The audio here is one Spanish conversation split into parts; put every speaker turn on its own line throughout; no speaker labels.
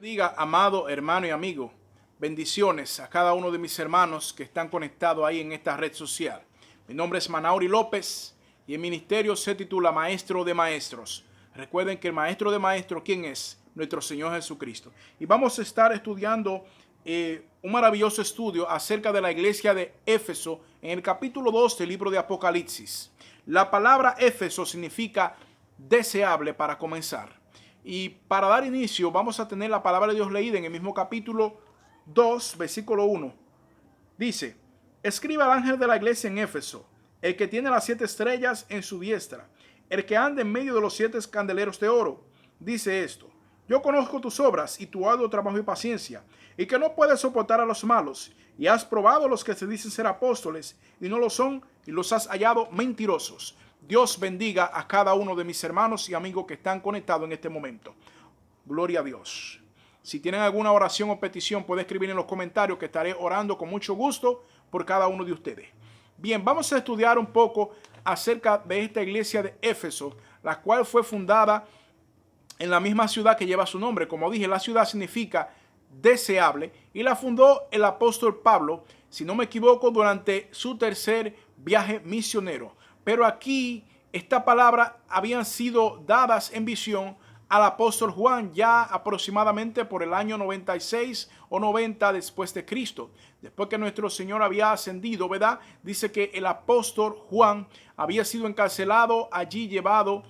Diga, amado hermano y amigo, bendiciones a cada uno de mis hermanos que están conectados ahí en esta red social. Mi nombre es Manauri López y el ministerio se titula Maestro de Maestros. Recuerden que el Maestro de Maestros, ¿quién es? Nuestro Señor Jesucristo. Y vamos a estar estudiando un maravilloso estudio acerca de la iglesia de Éfeso en el capítulo 2 del libro de Apocalipsis. La palabra Éfeso significa deseable para comenzar. Y para dar inicio vamos a tener la palabra de Dios leída en el mismo capítulo 2, versículo 1. Dice, escribe al ángel de la iglesia en Éfeso, el que tiene las 7 estrellas en su diestra, el que anda en medio de los 7 candeleros de oro. Dice esto, yo conozco tus obras y tu arduo trabajo y paciencia, y que no puedes soportar a los malos, y has probado a los que se dicen ser apóstoles, y no lo son, y los has hallado mentirosos. Dios bendiga a cada uno de mis hermanos y amigos que están conectados en este momento. Gloria a Dios. Si tienen alguna oración o petición, pueden escribir en los comentarios que estaré orando con mucho gusto por cada uno de ustedes. Bien, vamos a estudiar un poco acerca de esta iglesia de Éfeso, la cual fue fundada en la misma ciudad que lleva su nombre. Como dije, la ciudad significa deseable y la fundó el apóstol Pablo, si no me equivoco, durante su tercer viaje misionero. Pero aquí esta palabra habían sido dadas en visión al apóstol Juan ya aproximadamente por el año 96 o 90 después de Cristo. Después que nuestro Señor había ascendido, ¿verdad? Dice que el apóstol Juan había sido encarcelado allí, llevado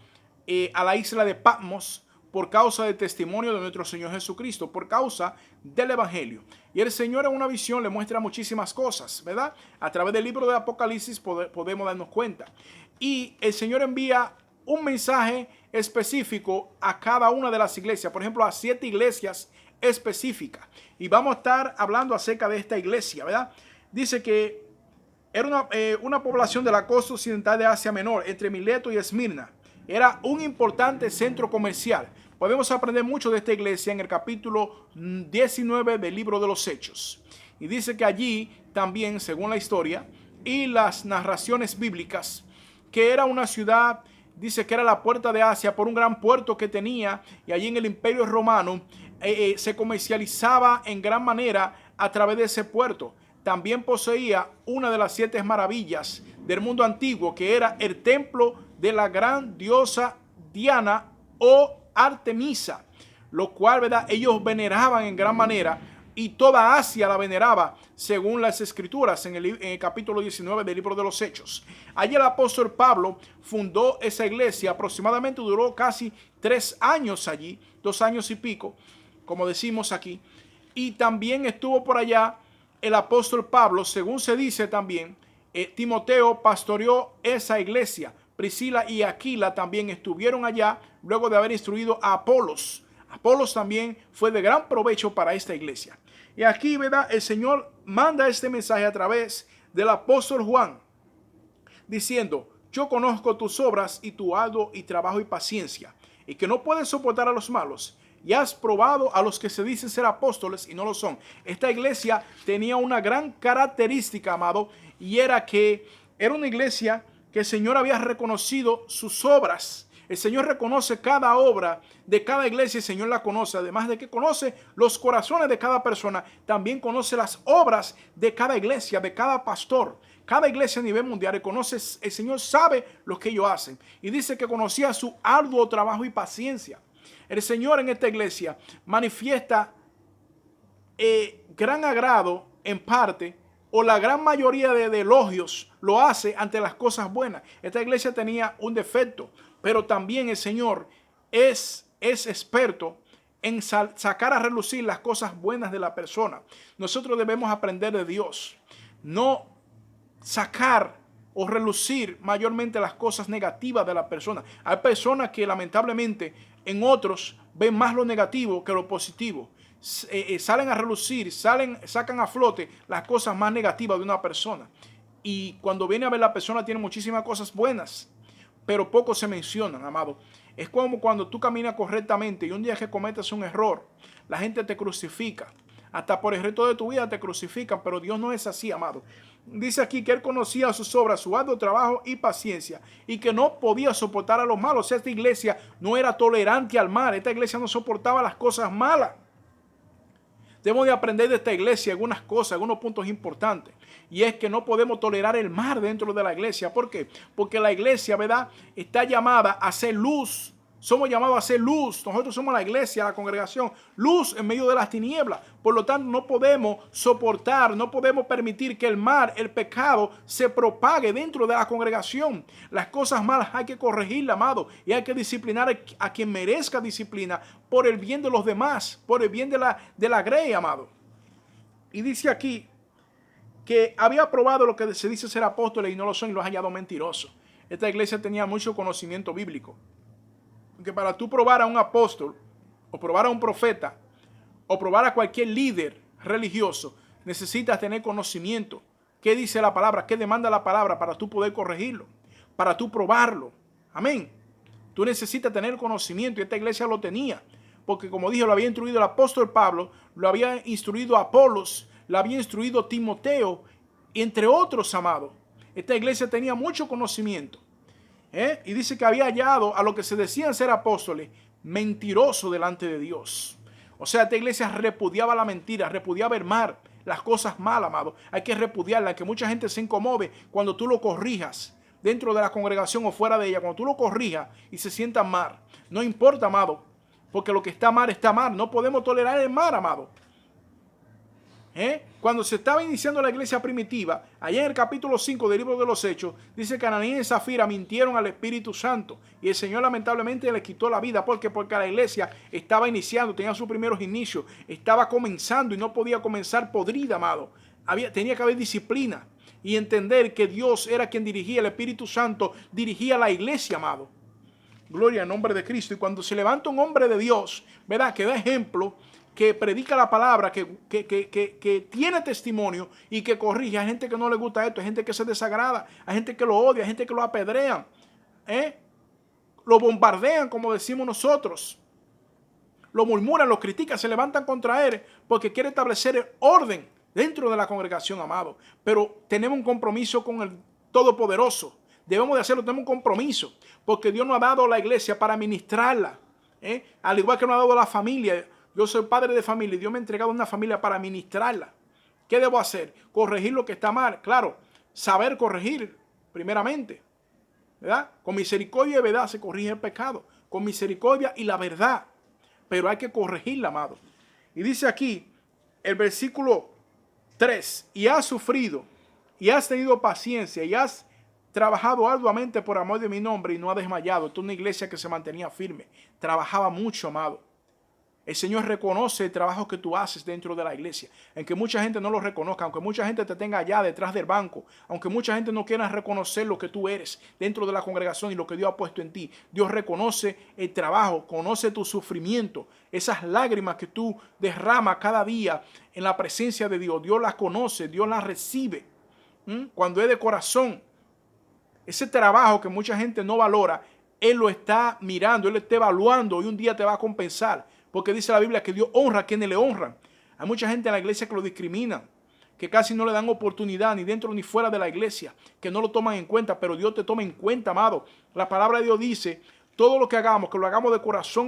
a la isla de Patmos por causa del testimonio de nuestro Señor Jesucristo, por causa del Evangelio. Y el Señor en una visión le muestra muchísimas cosas, ¿verdad? A través del libro de Apocalipsis podemos darnos cuenta. Y el Señor envía un mensaje específico a cada una de las iglesias, por ejemplo, a 7 iglesias específicas. Y vamos a estar hablando acerca de esta iglesia, ¿verdad? Dice que era una población de la costa occidental de Asia Menor, entre Mileto y Esmirna. Era un importante centro comercial. Podemos aprender mucho de esta iglesia en el capítulo 19 del libro de los Hechos. Y dice que allí también, según la historia y las narraciones bíblicas, que era una ciudad, dice que era la puerta de Asia por un gran puerto que tenía, y allí en el Imperio Romano se comercializaba en gran manera a través de ese puerto. También poseía una de las 7 maravillas del mundo antiguo, que era el templo de la gran diosa Diana o Artemisa, lo cual, ¿verdad?, ellos veneraban en gran manera, y toda Asia la veneraba, según las escrituras en el capítulo 19 del libro de los Hechos. Allí el apóstol Pablo fundó esa iglesia, aproximadamente duró casi 3 años allí, 2 años y pico, como decimos aquí, y también estuvo por allá el apóstol Pablo, según se dice también, Timoteo pastoreó esa iglesia. Priscila y Aquila también estuvieron allá luego de haber instruido a Apolos. Apolos también fue de gran provecho para esta iglesia. Y aquí, ¿verdad?, el Señor manda este mensaje a través del apóstol Juan, diciendo, yo conozco tus obras y tu arduo y trabajo y paciencia, y que no puedes soportar a los malos, y has probado a los que se dicen ser apóstoles y no lo son. Esta iglesia tenía una gran característica, amado, y era que era una iglesia que el Señor había reconocido sus obras. El Señor reconoce cada obra de cada iglesia, el Señor la conoce. Además de que conoce los corazones de cada persona, también conoce las obras de cada iglesia, de cada pastor. Cada iglesia a nivel mundial reconoce, el Señor sabe lo que ellos hacen. Y dice que conocía su arduo trabajo y paciencia. El Señor en esta iglesia manifiesta gran agrado en parte, o la gran mayoría de elogios lo hace ante las cosas buenas. Esta iglesia tenía un defecto, pero también el Señor es experto en sacar a relucir las cosas buenas de la persona. Nosotros debemos aprender de Dios, no sacar o relucir mayormente las cosas negativas de la persona. Hay personas que lamentablemente en otros ven más lo negativo que lo positivo. Salen a relucir, sacan a flote las cosas más negativas de una persona. Y cuando viene a ver, la persona tiene muchísimas cosas buenas, pero poco se mencionan, amado. Es como cuando tú caminas correctamente y un día que cometes un error, la gente te crucifica. Hasta por el resto de tu vida te crucifican, pero Dios no es así, amado. Dice aquí que él conocía sus obras, su arduo trabajo y paciencia, y que no podía soportar a los malos. Esta iglesia no era tolerante al mal, esta iglesia no soportaba las cosas malas. Debemos de aprender de esta iglesia algunas cosas, algunos puntos importantes. Y es que no podemos tolerar el mal dentro de la iglesia. ¿Por qué? Porque la iglesia, ¿verdad?, está llamada a ser luz. Somos llamados a ser luz. Nosotros somos la iglesia, la congregación, luz en medio de las tinieblas. Por lo tanto, no podemos soportar, no podemos permitir que el mal, el pecado, se propague dentro de la congregación. Las cosas malas hay que corregirlas, amado, y hay que disciplinar a quien merezca disciplina por el bien de los demás, por el bien de la grey, amado. Y dice aquí que había probado lo que se dice ser apóstoles y no lo son y los ha hallado mentirosos. Esta iglesia tenía mucho conocimiento bíblico. Que para tú probar a un apóstol, o probar a un profeta, o probar a cualquier líder religioso, necesitas tener conocimiento. ¿Qué dice la palabra? ¿Qué demanda la palabra para tú poder corregirlo? Para tú probarlo. Amén. Tú necesitas tener conocimiento y esta iglesia lo tenía. Porque como dije, lo había instruido el apóstol Pablo, lo había instruido Apolos, lo había instruido Timoteo, entre otros, amados. Esta iglesia tenía mucho conocimiento. Y dice que había hallado a los que se decían ser apóstoles mentirosos delante de Dios. O sea, esta iglesia repudiaba la mentira, repudiaba el mal, las cosas malas, amado. Hay que repudiarlas, que mucha gente se incomode cuando tú lo corrijas dentro de la congregación o fuera de ella. Cuando tú lo corrijas y se sientan mal, no importa, amado, porque lo que está mal está mal. No podemos tolerar el mal, amado. Cuando se estaba iniciando la iglesia primitiva, allá en el capítulo 5 del libro de los Hechos, dice que Ananías y Zafira mintieron al Espíritu Santo y el Señor lamentablemente les quitó la vida. ¿Por qué? Porque la iglesia estaba iniciando, tenía sus primeros inicios, estaba comenzando y no podía comenzar podrida, amado. Tenía que haber disciplina y entender que Dios era quien dirigía, el Espíritu Santo dirigía la iglesia, amado. Gloria al nombre de Cristo. Y cuando se levanta un hombre de Dios, ¿verdad?, que da ejemplo, que predica la palabra, que tiene testimonio y que corrige. Hay gente que no le gusta esto, hay gente que se desagrada, hay gente que lo odia, hay gente que lo apedrean, lo bombardean, como decimos nosotros, lo murmuran, lo critican, se levantan contra él porque quiere establecer orden dentro de la congregación, amado. Pero tenemos un compromiso con el Todopoderoso. Debemos de hacerlo, tenemos un compromiso, porque Dios nos ha dado la iglesia para ministrarla, al igual que nos ha dado la familia. Yo soy padre de familia y Dios me ha entregado una familia para ministrarla. ¿Qué debo hacer? Corregir lo que está mal. Claro, saber corregir primeramente, ¿verdad? Con misericordia y verdad se corrige el pecado. Con misericordia y la verdad. Pero hay que corregirla, amado. Y dice aquí, el versículo 3, y has sufrido, y has tenido paciencia, y has trabajado arduamente por amor de mi nombre y no has desmayado. Esta es una iglesia que se mantenía firme. Trabajaba mucho, amado. El Señor reconoce el trabajo que tú haces dentro de la iglesia. Aunque mucha gente no lo reconozca, aunque mucha gente te tenga allá detrás del banco, aunque mucha gente no quiera reconocer lo que tú eres dentro de la congregación y lo que Dios ha puesto en ti, Dios reconoce el trabajo, conoce tu sufrimiento, esas lágrimas que tú derramas cada día en la presencia de Dios. Dios las conoce, Dios las recibe. Cuando es de corazón, ese trabajo que mucha gente no valora, Él lo está mirando, Él lo está evaluando y un día te va a compensar. Porque dice la Biblia que Dios honra a quienes le honran. Hay mucha gente en la iglesia que lo discrimina, que casi no le dan oportunidad ni dentro ni fuera de la iglesia, que no lo toman en cuenta, pero Dios te toma en cuenta, amado. La palabra de Dios dice, todo lo que hagamos, que lo hagamos de corazón